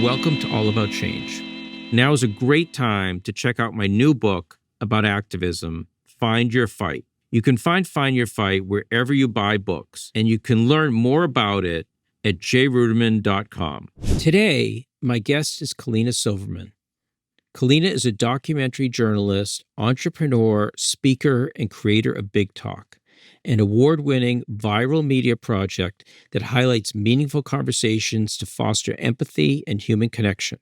Welcome to All About Change. Now is a great time to check out my new book about activism, Find Your Fight. You can find Your Fight wherever you buy books, and you can learn more about it at jruderman.com. Today, my guest is Kalina Silverman. Kalina is a documentary journalist, entrepreneur, speaker, and creator of Big Talk, an award-winning viral media project that highlights meaningful conversations to foster empathy and human connection.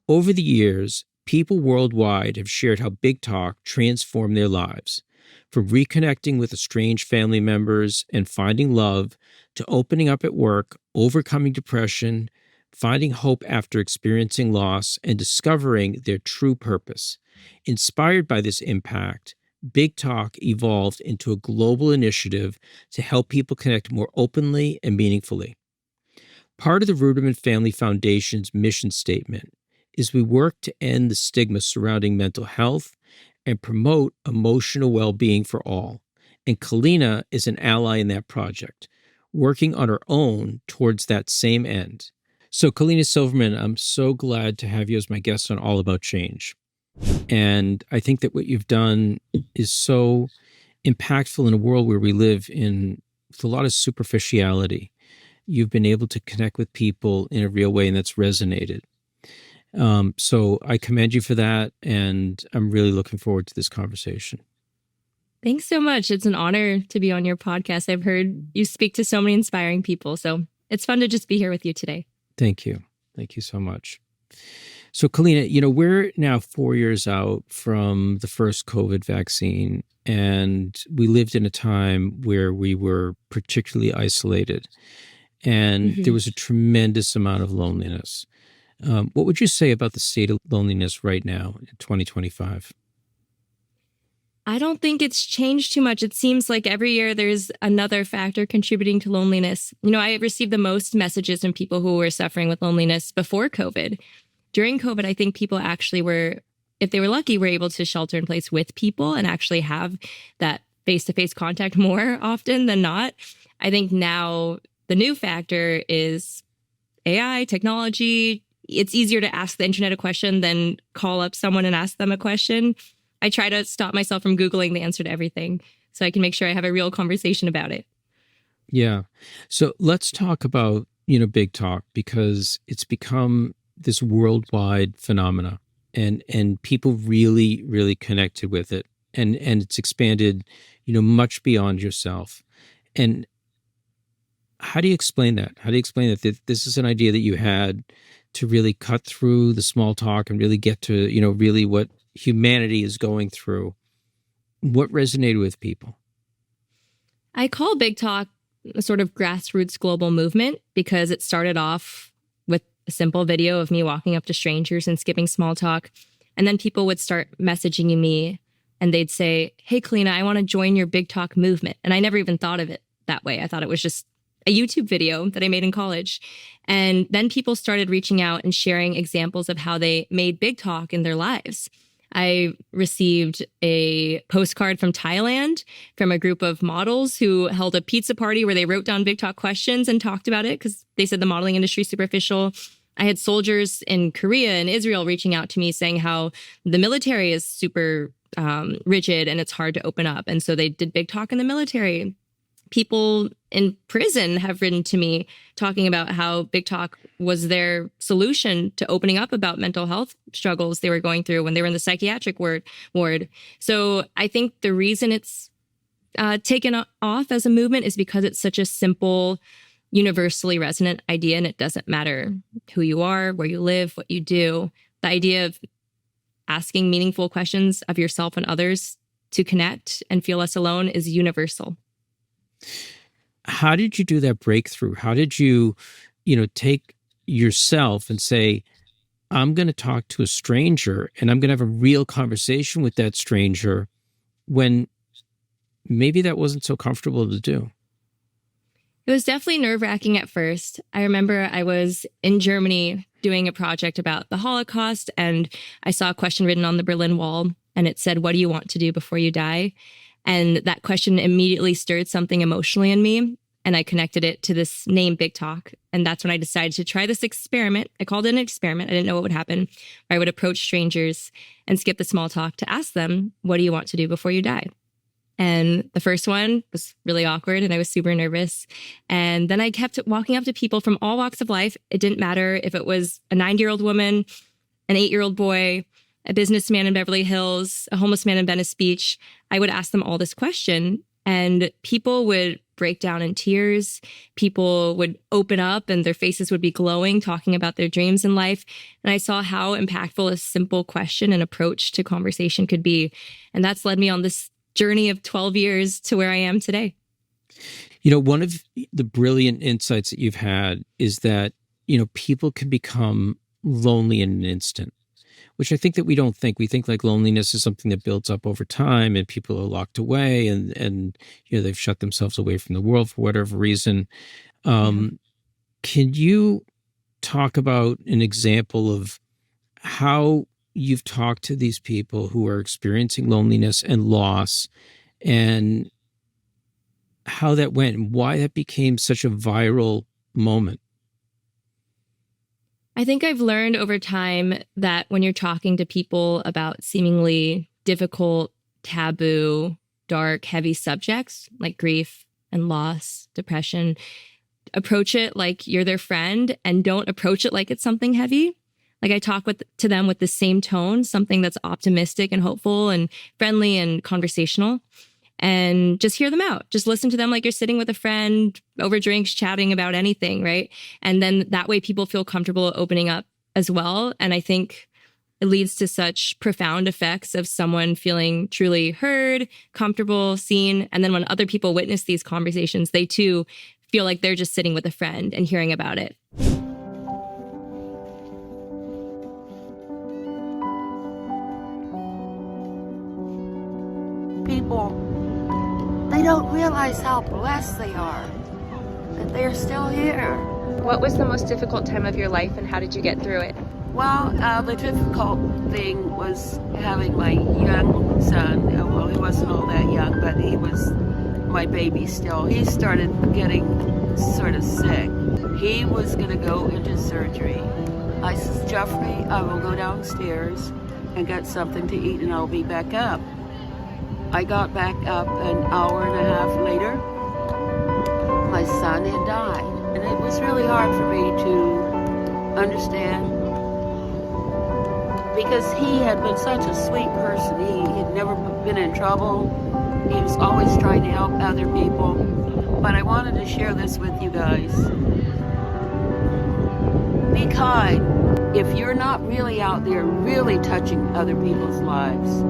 Over the years, people worldwide have shared how Big Talk transformed their lives, from reconnecting with estranged family members and finding love to opening up at work, overcoming depression, finding hope after experiencing loss, and discovering their true purpose. Inspired by this impact, Big Talk evolved into a global initiative to help people connect more openly and meaningfully. Part of the Ruderman Family Foundation's mission statement is we work to end the stigma surrounding mental health and promote emotional well-being for all. And Kalina is an ally in that project, working on her own towards that same end. So Kalina Silverman, I'm so glad to have you as my guest on All About Change. And I think that what you've done is so impactful in a world where we live in with a lot of superficiality. You've been able to connect with people in a real way, and that's resonated. So I commend you for that, and I'm really looking forward to this conversation. Thanks so much. It's an honor to be on your podcast. I've heard you speak to so many inspiring people, so it's fun to just be here with you today. Thank you. Thank you so much. So Kalina, we're now 4 years out from the first COVID vaccine, and we lived in a time where we were particularly isolated, and there was a tremendous amount of loneliness. What would you say about the state of loneliness right now in 2025? I don't think it's changed too much. It seems like every year there's another factor contributing to loneliness. I received the most messages from people who were suffering with loneliness before COVID. During COVID, I think people actually were, if they were lucky, were able to shelter in place with people and actually have that face-to-face contact more often than not. I think now the new factor is AI, technology. It's easier to ask the internet a question than call up someone and ask them a question. I try to stop myself from Googling the answer to everything so I can make sure I have a real conversation about it. Yeah. So let's talk about, Big Talk, because it's become this worldwide phenomena and people really, really connected with it. And it's expanded, much beyond yourself. And how do you explain that? How do you explain that this is an idea that you had to really cut through the small talk and really get to, really what humanity is going through? What resonated with people? I call Big Talk a sort of grassroots global movement because it started off with a simple video of me walking up to strangers and skipping small talk. And then people would start messaging me and they'd say, "Hey, Kalina, I want to join your Big Talk movement." And I never even thought of it that way. I thought it was just a YouTube video that I made in college. And then people started reaching out and sharing examples of how they made Big Talk in their lives. I received a postcard from Thailand from a group of models who held a pizza party where they wrote down Big Talk questions and talked about it because they said the modeling industry is superficial. I had soldiers in Korea and Israel reaching out to me saying how the military is super rigid and it's hard to open up. And so they did Big Talk in the military. People in prison have written to me talking about how Big Talk was their solution to opening up about mental health struggles they were going through when they were in the psychiatric ward. So I think the reason it's taken off as a movement is because it's such a simple, universally resonant idea, and it doesn't matter who you are, where you live, what you do. The idea of asking meaningful questions of yourself and others to connect and feel less alone is universal. How did you do that breakthrough? How did you, take yourself and say, I'm going to talk to a stranger and I'm going to have a real conversation with that stranger when maybe that wasn't so comfortable to do? It was definitely nerve-wracking at first. I remember I was in Germany doing a project about the Holocaust, and I saw a question written on the Berlin Wall, and it said, "What do you want to do before you die?" And that question immediately stirred something emotionally in me. and I connected it to this name, Big Talk. And that's when I decided to try this experiment. I called it an experiment. I didn't know what would happen. I would approach strangers and skip the small talk to ask them, what do you want to do before you die? And the first one was really awkward and I was super nervous. And then I kept walking up to people from all walks of life. It didn't matter if it was a 90-year-old woman, an 8-year-old boy, a businessman in Beverly Hills, a homeless man in Venice Beach. I would ask them all this question and people would break down in tears. People would open up and their faces would be glowing, talking about their dreams in life. And I saw how impactful a simple question and approach to conversation could be. And that's led me on this journey of 12 years to where I am today. You know, one of the brilliant insights that you've had is that, you know, people can become lonely in an instant, which I think that we don't think. We think like loneliness is something that builds up over time and people are locked away and you know, they've shut themselves away from the world for whatever reason. Can you talk about an example of how you've talked to these people who are experiencing loneliness and loss and how that went and why that became such a viral moment? I think I've learned over time that when you're talking to people about seemingly difficult, taboo, dark, heavy subjects like grief and loss, depression, approach it like you're their friend and don't approach it like it's something heavy. Like I talk to them with the same tone, something that's optimistic and hopeful and friendly and conversational, and just hear them out. Just listen to them like you're sitting with a friend over drinks, chatting about anything, right? And then that way people feel comfortable opening up as well. And I think it leads to such profound effects of someone feeling truly heard, comfortable, seen. And then when other people witness these conversations, they too feel like they're just sitting with a friend and hearing about it. People, they don't realize how blessed they are, that they're still here. What was the most difficult time of your life and how did you get through it? Well, the difficult thing was having my young son. Well, he wasn't all that young, but he was my baby still. He started getting sort of sick. He was going to go into surgery. I said, Jeffrey, I will go downstairs and get something to eat and I'll be back up. I got back up an hour and a half later. My son had died. And it was really hard for me to understand because he had been such a sweet person. He had never been in trouble. He was always trying to help other people. But I wanted to share this with you guys. Be kind. If you're not really out there really touching other people's lives,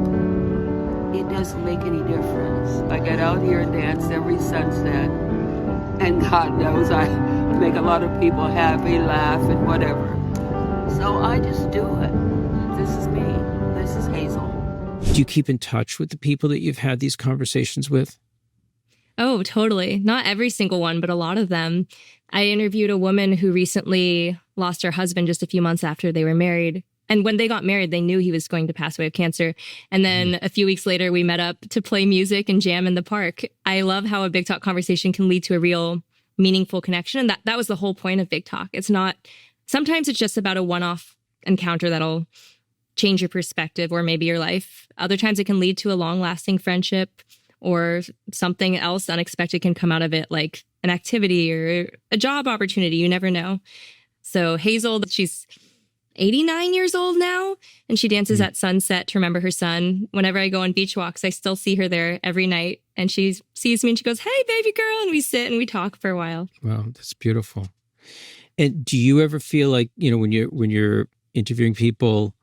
it doesn't make any difference. I get out here and dance every sunset, and God knows I make a lot of people happy, laugh, and whatever. So I just do it. This is me. This is Hazel. Do you keep in touch with the people that you've had these conversations with? Oh, totally. Not every single one, but a lot of them. I interviewed a woman who recently lost her husband just a few months after they were married. And when they got married, they knew he was going to pass away of cancer. And then a few weeks later, we met up to play music and jam in the park. I love how a Big Talk conversation can lead to a real meaningful connection. And that was the whole point of Big Talk. It's not, sometimes it's just about a one-off encounter that'll change your perspective or maybe your life. Other times it can lead to a long-lasting friendship or something else unexpected can come out of it, like an activity or a job opportunity. You never know. So Hazel, she's 89 years old now, and she dances at sunset to remember her son. Whenever I go on beach walks, I still see her there every night, and she sees me and she goes, "Hey, baby girl," and we sit and we talk for a while. Wow, that's beautiful. And do you ever feel like, you know, when you're interviewing people,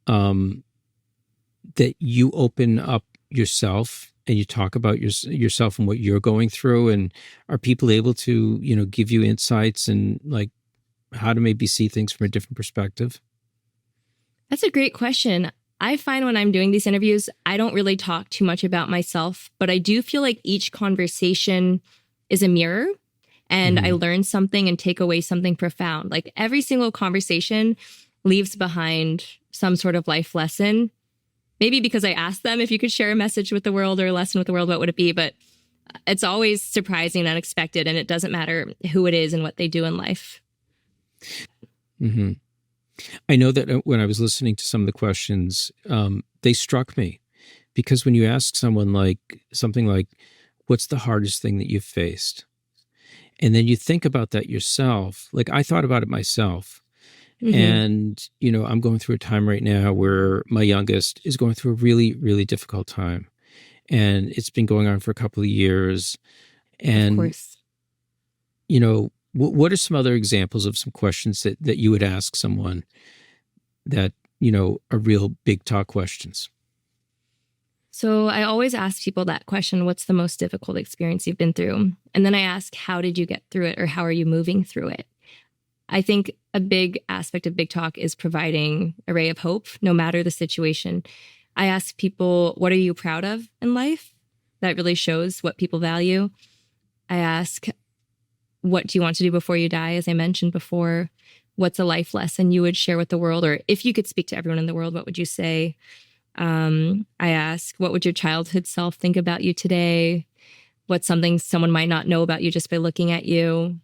that you open up yourself and you talk about yourself and what you're going through, and are people able to, you know, give you insights and like how to maybe see things from a different perspective? That's a great question. I find when I'm doing these interviews, I don't really talk too much about myself, but I do feel like each conversation is a mirror and I learn something and take away something profound. Like every single conversation leaves behind some sort of life lesson. Maybe because I asked them if you could share a message with the world or a lesson with the world, what would it be? But it's always surprising and unexpected, and it doesn't matter who it is and what they do in life. Mm-hmm. I know that when I was listening to some of the questions, they struck me, because when you ask someone something like, what's the hardest thing that you've faced? And then you think about that yourself. Like, I thought about it myself. Mm-hmm. And, I'm going through a time right now where my youngest is going through a really, really difficult time. And it's been going on for a couple of years. And, of course. What are some other examples of some questions that you would ask someone that, are real big talk questions? So I always ask people that question, what's the most difficult experience you've been through? And then I ask, how did you get through it, or how are you moving through it? I think a big aspect of Big Talk is providing a ray of hope, no matter the situation. I ask people, what are you proud of in life? That really shows what people value. I ask, what do you want to do before you die? As I mentioned before, what's a life lesson you would share with the world? Or if you could speak to everyone in the world, what would you say? I ask, what would your childhood self think about you today? What's something someone might not know about you just by looking at you?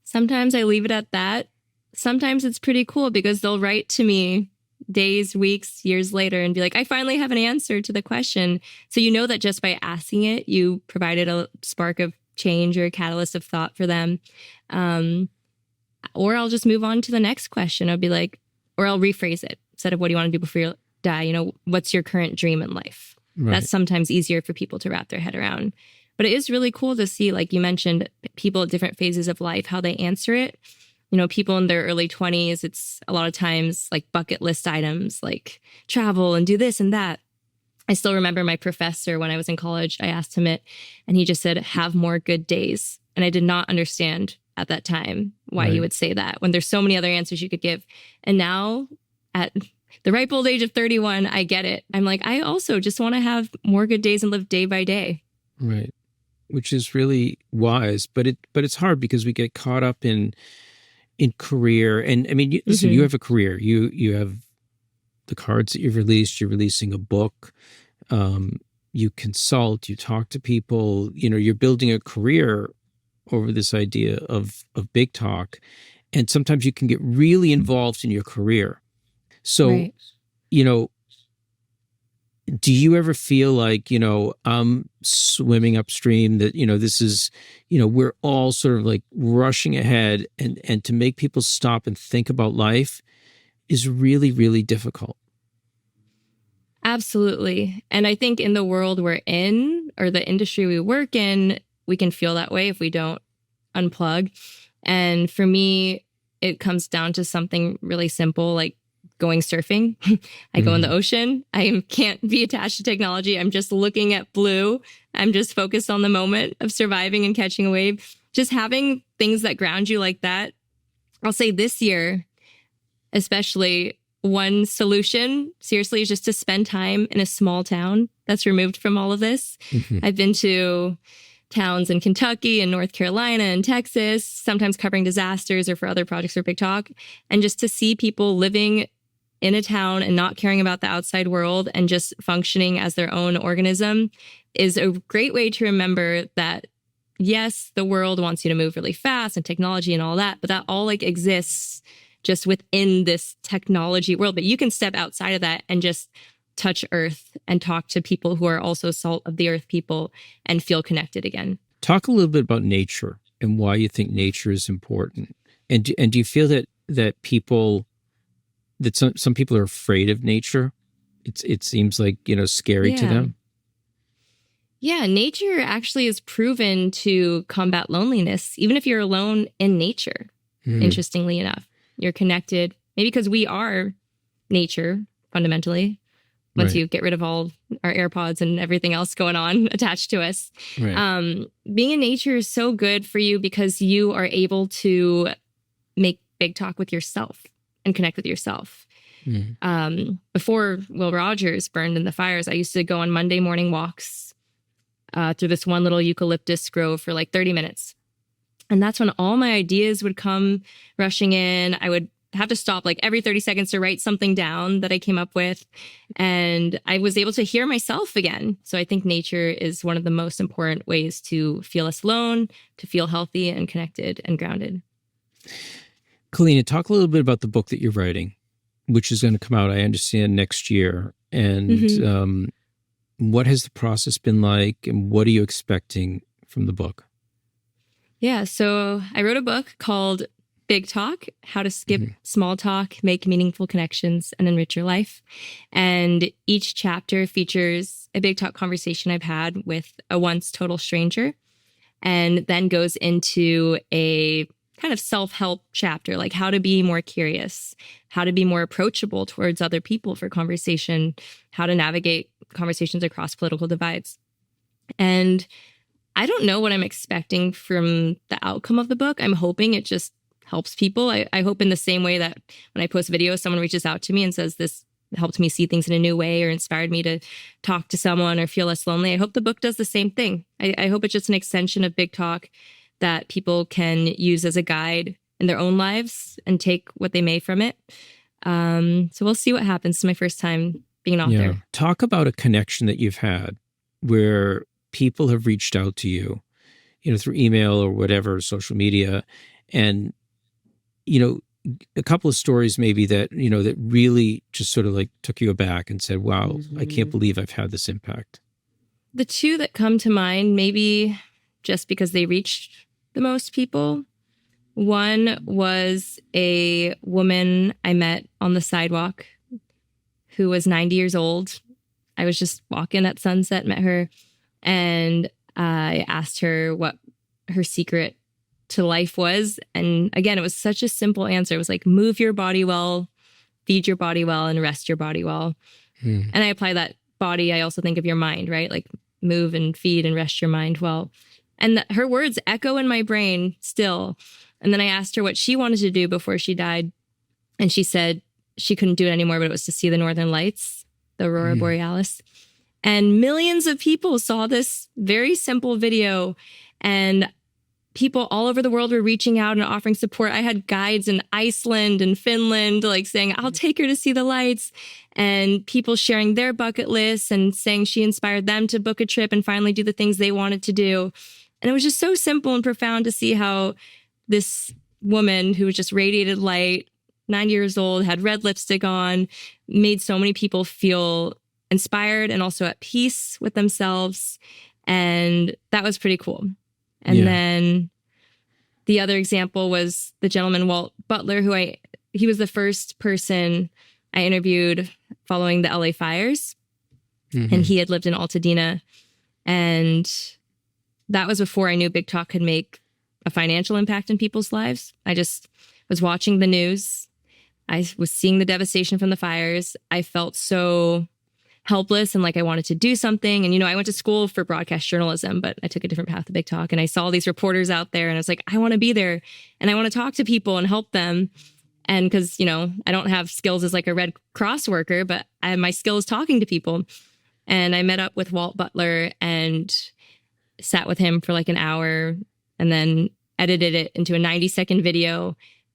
Sometimes I leave it at that. Sometimes it's pretty cool because they'll write to me days, weeks, years later and be like, I finally have an answer to the question. So you know that just by asking it, you provided a spark of change or a catalyst of thought for them. Or I'll just move on to the next question. I'll be like, or I'll rephrase it. Instead of what do you want to do before you die? What's your current dream in life? Right. That's sometimes easier for people to wrap their head around. But it is really cool to see, like you mentioned, people at different phases of life, how they answer it. People in their early 20s, it's a lot of times like bucket list items, like travel and do this and that. I still remember my professor when I was in college, I asked him it, and he just said, have more good days. And I did not understand at that time why he would say that when there's so many other answers you could give. And now at the ripe old age of 31, I get it. I'm like, I also just want to have more good days and live day by day. Right. Which is really wise, but it's hard because we get caught up in career. And I mean, listen, you have a career. You have the cards that you've released. You're releasing a book. You consult. You talk to people. You're building a career over this idea of Big Talk, and sometimes you can get really involved in your career. So, do you ever feel like, I'm swimming upstream, that, this is, we're all sort of like rushing ahead, and to make people stop and think about life is really, really difficult? Absolutely. And I think in the world we're in, or the industry we work in, we can feel that way if we don't unplug. And for me, it comes down to something really simple, like going surfing. I go in the ocean. I can't be attached to technology. I'm just looking at blue. I'm just focused on the moment of surviving and catching a wave. Just having things that ground you like that. I'll say this year, especially, one solution, seriously, is just to spend time in a small town that's removed from all of this. I've been to towns in Kentucky and North Carolina and Texas, sometimes covering disasters or for other projects for Big Talk. And just to see people living in a town and not caring about the outside world and just functioning as their own organism is a great way to remember that, yes, the world wants you to move really fast and technology and all that, but that all like exists just within this technology world. But you can step outside of that and just touch earth and talk to people who are also salt of the earth people and feel connected again. Talk a little bit about nature and why you think nature is important. And do you feel that people, that some people are afraid of nature? It seems like, scary to them. Yeah, nature actually is proven to combat loneliness, even if you're alone in nature, interestingly enough. You're connected, maybe because we are nature, fundamentally, once you get rid of all our AirPods and everything else going on attached to us. Right. Being in nature is so good for you because you are able to make Big Talk with yourself and connect with yourself. Before Will Rogers burned in the fires, I used to go on Monday morning walks through this one little eucalyptus grove for like 30 minutes. And that's when all my ideas would come rushing in. I would have to stop like every 30 seconds to write something down that I came up with. And I was able to hear myself again. So I think nature is one of the most important ways to feel less alone, to feel healthy and connected and grounded. Kalina, talk a little bit about the book that you're writing, which is going to come out, I understand, next year. And what has the process been like, and what are you expecting from the book? Yeah, so I wrote a book called Big Talk, How to Skip Small Talk, Make Meaningful Connections, and Enrich Your Life. And each chapter features a big talk conversation I've had with a once total stranger, and then goes into a kind of self-help chapter, like how to be more curious, how to be more approachable towards other people for conversation, how to navigate conversations across political divides. And I don't know what I'm expecting from the outcome of the book. I'm hoping it just helps people. I hope in the same way that when I post videos, someone reaches out to me and says, this helped me see things in a new way or inspired me to talk to someone or feel less lonely. I hope the book does the same thing. I hope it's just an extension of Big Talk that people can use as a guide in their own lives and take what they may from it. So we'll see what happens. It's my first time being an author. Yeah. Talk about a connection that you've had where people have reached out to you, through email or whatever, social media, and, a couple of stories maybe that, that really just sort of like took you aback and said, wow, I can't believe I've had this impact. The two that come to mind, maybe just because they reached the most people. One was a woman I met on the sidewalk who was 90 years old. I was just walking at sunset, met her, and I asked her what her secret to life was. And again, it was such a simple answer. It was like, move your body well, feed your body well, and rest your body well. And I apply that body. I also think of your mind, right? Like move and feed and rest your mind well. And her words echo in my brain still. And then I asked her what she wanted to do before she died. And she said she couldn't do it anymore, but it was to see the Northern Lights, the Aurora Borealis. And millions of people saw this very simple video, and people all over the world were reaching out and offering support. I had guides in Iceland and Finland, like saying, I'll take her to see the lights, and people sharing their bucket lists and saying she inspired them to book a trip and finally do the things they wanted to do. And it was just so simple and profound to see how this woman who was just radiated light, 90 years old, had red lipstick on, made so many people feel inspired and also at peace with themselves. And that was pretty cool. And then the other example was the gentleman, Walt Butler, he was the first person I interviewed following the LA fires. And he had lived in Altadena. And that was before I knew Big Talk could make a financial impact in people's lives. I just was watching the news. I was seeing the devastation from the fires. I felt so helpless and like I wanted to do something. And, I went to school for broadcast journalism, but I took a different path to Big Talk. And I saw these reporters out there and I was like, I want to be there and I want to talk to people and help them. And because, I don't have skills as like a Red Cross worker, but my skill is talking to people. And I met up with Walt Butler and sat with him for like an hour and then edited it into a 90-second video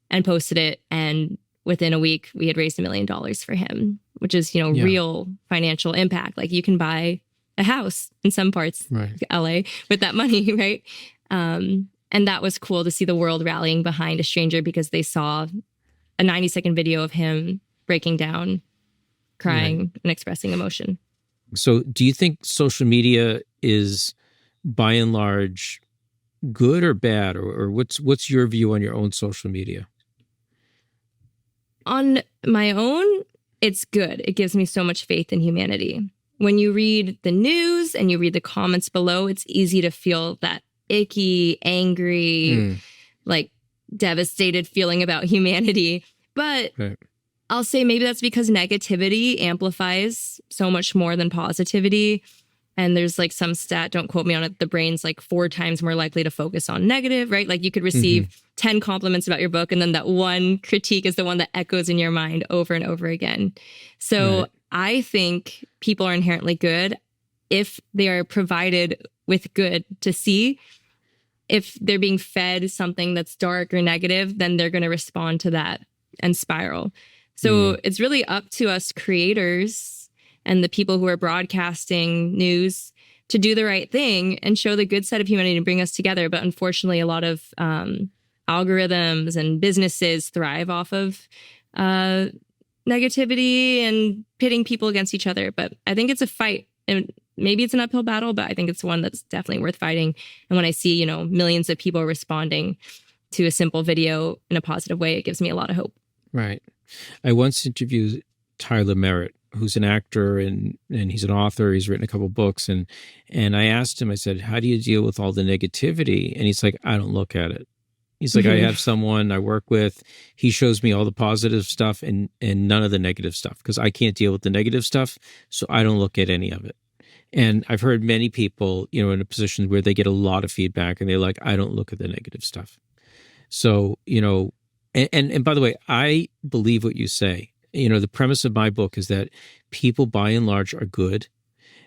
and posted it. And within a week, we had raised $1 million for him, which is, real financial impact. Like you can buy a house in some parts of LA with that money, right? And that was cool to see the world rallying behind a stranger because they saw a 90-second video of him breaking down, crying, and expressing emotion. So do you think social media is, by and large, good or bad? Or what's your view on your own social media? On my own, it's good. It gives me so much faith in humanity. When you read the news and you read the comments below, it's easy to feel that icky, angry, like devastated feeling about humanity. But I'll say maybe that's because negativity amplifies so much more than positivity. And there's like some stat, don't quote me on it, the brain's like 4 times more likely to focus on negative, right? Like you could receive 10 compliments about your book and then that one critique is the one that echoes in your mind over and over again. So I think people are inherently good if they are provided with good to see. If they're being fed something that's dark or negative, then they're going to respond to that and spiral. So it's really up to us creators and the people who are broadcasting news to do the right thing and show the good side of humanity and bring us together. But unfortunately, a lot of algorithms and businesses thrive off of negativity and pitting people against each other. But I think it's a fight, and maybe it's an uphill battle, but I think it's one that's definitely worth fighting. And when I see, millions of people responding to a simple video in a positive way, it gives me a lot of hope. Right. I once interviewed Tyler Merritt, who's an actor and he's an author. He's written a couple books. And I asked him, I said, how do you deal with all the negativity? And he's like, I don't look at it. He's like, I have someone I work with. He shows me all the positive stuff and none of the negative stuff because I can't deal with the negative stuff. So I don't look at any of it. And I've heard many people, in a position where they get a lot of feedback and they're like, I don't look at the negative stuff. So, and by the way, I believe what you say. The premise of my book is that people by and large are good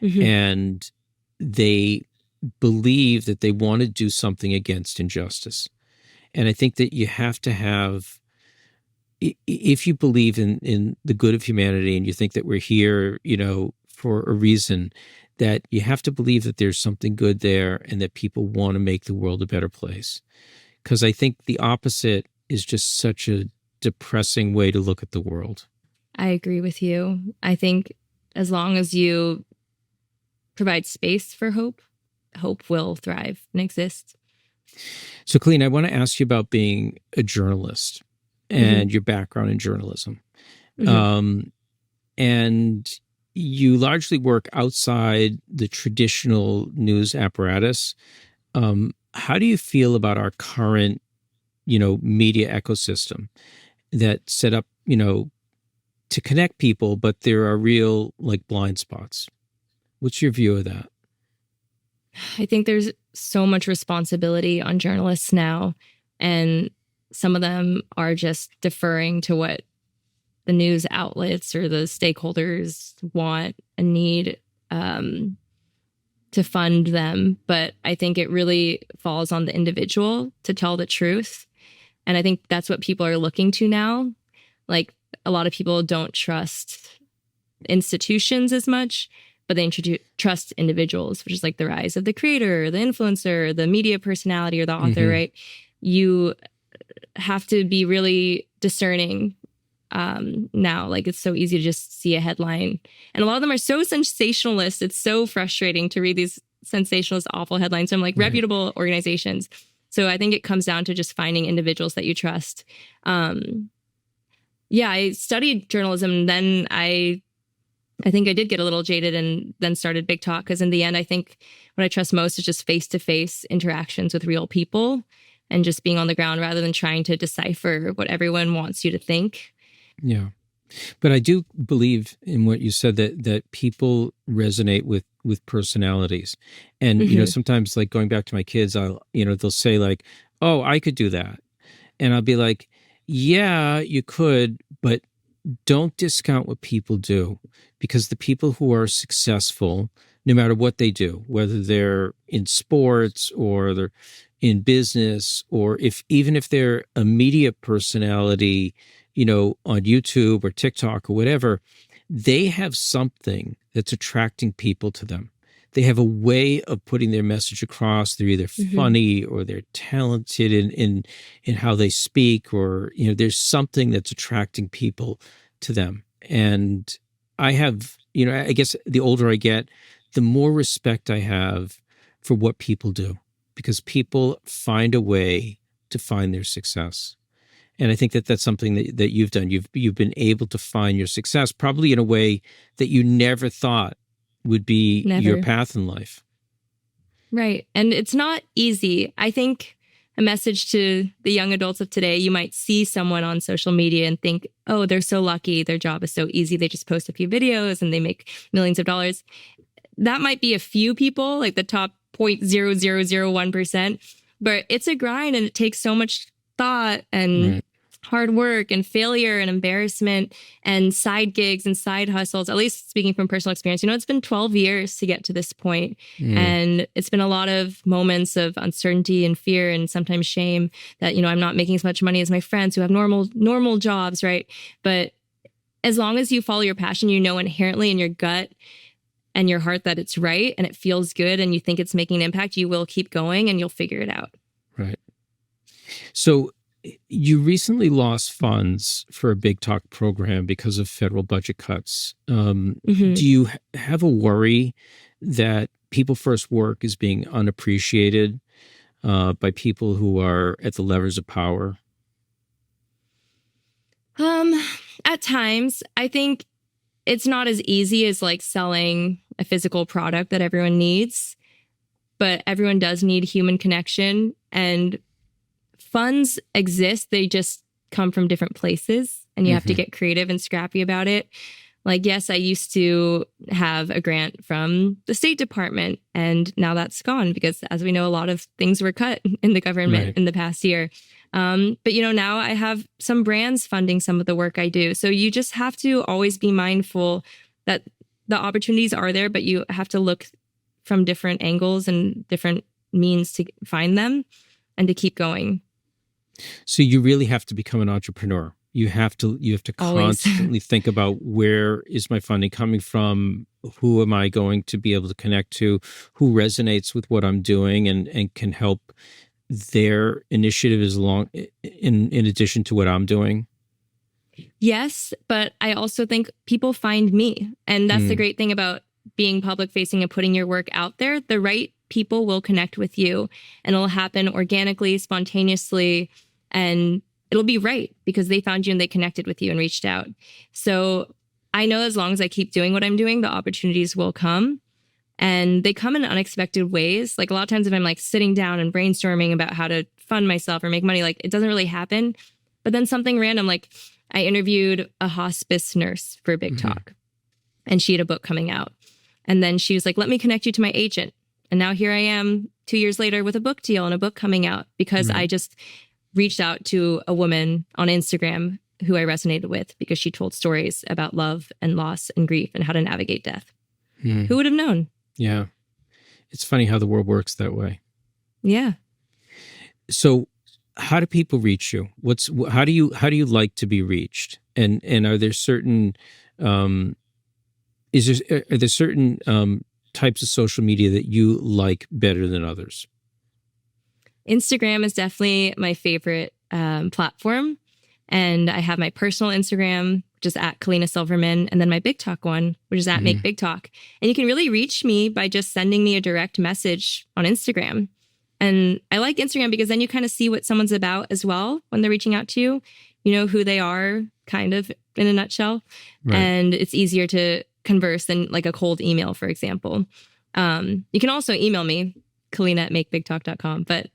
and they believe that they want to do something against injustice. And I think that you have to have, if you believe in the good of humanity and you think that we're here, for a reason, that you have to believe that there's something good there and that people want to make the world a better place. Because I think the opposite is just such a depressing way to look at the world. I agree with you. I think as long as you provide space for hope, hope will thrive and exist. So, Kalina, I want to ask you about being a journalist and your background in journalism. And you largely work outside the traditional news apparatus. How do you feel about our current, media ecosystem that set up, to connect people, but there are real blind spots? What's your view of that? I think there's so much responsibility on journalists now, and some of them are just deferring to what the news outlets or the stakeholders want and need to fund them. But I think it really falls on the individual to tell the truth. And I think that's what people are looking to now. A lot of people don't trust institutions as much, but they trust individuals, which is the rise of the creator, the influencer, the media personality, or the author, right? You have to be really discerning now. It's so easy to just see a headline. And a lot of them are so sensationalist. It's so frustrating to read these sensationalist, awful headlines from reputable organizations. So I think it comes down to just finding individuals that you trust. I studied journalism, and then I think I did get a little jaded and then started Big Talk, because in the end, I think what I trust most is just face-to-face interactions with real people and just being on the ground rather than trying to decipher what everyone wants you to think. Yeah. But I do believe in what you said, that people resonate with personalities. And, sometimes going back to my kids, they'll say oh, I could do that. And I'll be like, yeah, you could, but don't discount what people do, because the people who are successful, no matter what they do, whether they're in sports or they're in business, or even if they're a media personality, on YouTube or TikTok or whatever, they have something that's attracting people to them. They have a way of putting their message across. They're either funny or they're talented in how they speak, or, there's something that's attracting people to them. And I have, I guess the older I get, the more respect I have for what people do, because people find a way to find their success. And I think that that's something that you've done. You've been able to find your success, probably in a way that you never thought would be your path in life. Right. And it's not easy. I think a message to the young adults of today, you might see someone on social media and think, oh, they're so lucky. Their job is so easy. They just post a few videos and they make millions of dollars. That might be a few people, the top 0.0001%, but it's a grind and it takes so much thought and hard work and failure and embarrassment and side gigs and side hustles, at least speaking from personal experience, it's been 12 years to get to this point. And it's been a lot of moments of uncertainty and fear and sometimes shame that, I'm not making as much money as my friends who have normal jobs, right? But as long as you follow your passion, inherently in your gut and your heart that it's right and it feels good and you think it's making an impact, you will keep going and you'll figure it out. Right. So you recently lost funds for a Big Talk program because of federal budget cuts. Do you have a worry that People First work is being unappreciated by people who are at the levers of power? At times, I think it's not as easy as like selling a physical product that everyone needs, but everyone does need human connection, and funds exist. They just come from different places and you have to get creative and scrappy about it. Like, yes, I used to have a grant from the State Department and now that's gone because, as we know, a lot of things were cut in the government in the past year. But, now I have some brands funding some of the work I do. So you just have to always be mindful that the opportunities are there, but you have to look from different angles and different means to find them and to keep going. So you really have to become an entrepreneur. You have to Always. constantly think about, where is my funding coming from? Who am I going to be able to connect to? Who resonates with what I'm doing and can help their initiative in addition to what I'm doing? Yes, but I also think people find me. And that's the great thing about being public facing and putting your work out there. The right people will connect with you and it'll happen organically, spontaneously, and it'll be right because they found you and they connected with you and reached out. So I know as long as I keep doing what I'm doing, the opportunities will come, and they come in unexpected ways. Like, a lot of times if I'm like sitting down and brainstorming about how to fund myself or make money, like, it doesn't really happen. But then something random, like I interviewed a hospice nurse for a Big Talk and she had a book coming out. And then she was like, let me connect you to my agent. And now here I am 2 years later with a book deal and a book coming out because I just reached out to a woman on Instagram who I resonated with because she told stories about love and loss and grief and how to navigate death. Who would have known? Yeah. It's funny how the world works that way. Yeah. So how do people reach you? How do you like to be reached? And are there certain are there certain types of social media that you like better than others? Instagram is definitely my favorite platform. And I have my personal Instagram, which is at Kalina Silverman, and then my Big Talk one, which is at Make Big Talk. And you can really reach me by just sending me a direct message on Instagram. And I like Instagram because then you kind of see what someone's about as well when they're reaching out to you. You know who they are, kind of in a nutshell. Right. And it's easier to converse than like a cold email, for example. You can also email me, Kalina@makebigtalk.com, but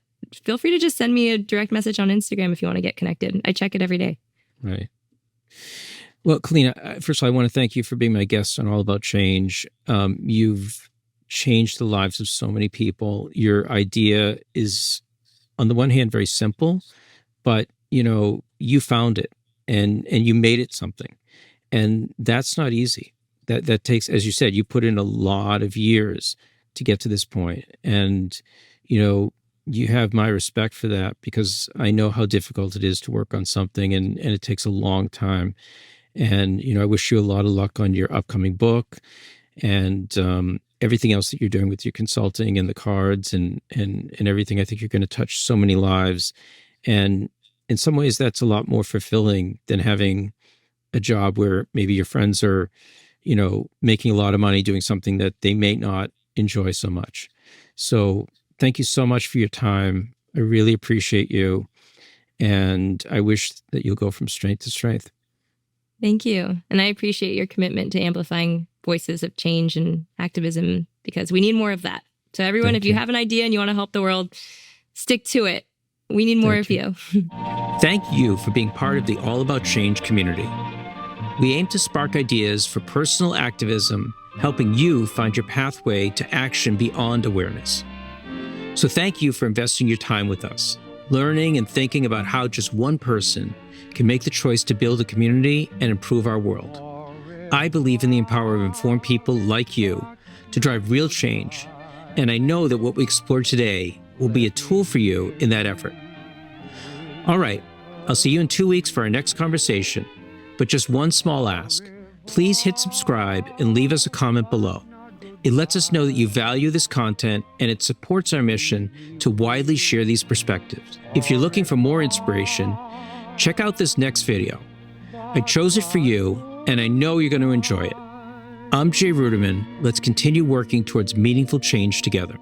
feel free to just send me a direct message on Instagram if you want to get connected. I check it every day. Right. Well, Kalina, first of all, I want to thank you for being my guest on All About Change. You've changed the lives of so many people. Your idea is, on the one hand, very simple, but you found it and you made it something. And that's not easy. That takes, as you said, you put in a lot of years to get to this point. And, you have my respect for that because I know how difficult it is to work on something and it takes a long time. And, I wish you a lot of luck on your upcoming book and everything else that you're doing with your consulting and the cards and everything. I think you're going to touch so many lives. And in some ways, that's a lot more fulfilling than having a job where maybe your friends are, making a lot of money doing something that they may not enjoy so much. So thank you so much for your time. I really appreciate you. And I wish that you'll go from strength to strength. Thank you. And I appreciate your commitment to amplifying voices of change and activism because we need more of that. So everyone, if you have an idea and you want to help the world, stick to it. We need more of you. Thank you for being part of the All About Change community. We aim to spark ideas for personal activism, helping you find your pathway to action beyond awareness. So thank you for investing your time with us. learning and thinking about how just one person can make the choice to build a community and improve our world. I believe in the power of informed people like you to drive real change, and I know that what we explore today will be a tool for you in that effort. All right, I'll see you in 2 weeks for our next conversation, but just one small ask. Please hit subscribe and leave us a comment below. It lets us know that you value this content and it supports our mission to widely share these perspectives. If you're looking for more inspiration, check out this next video. I chose it for you, and I know you're going to enjoy it. I'm Jay Ruderman. Let's continue working towards meaningful change together.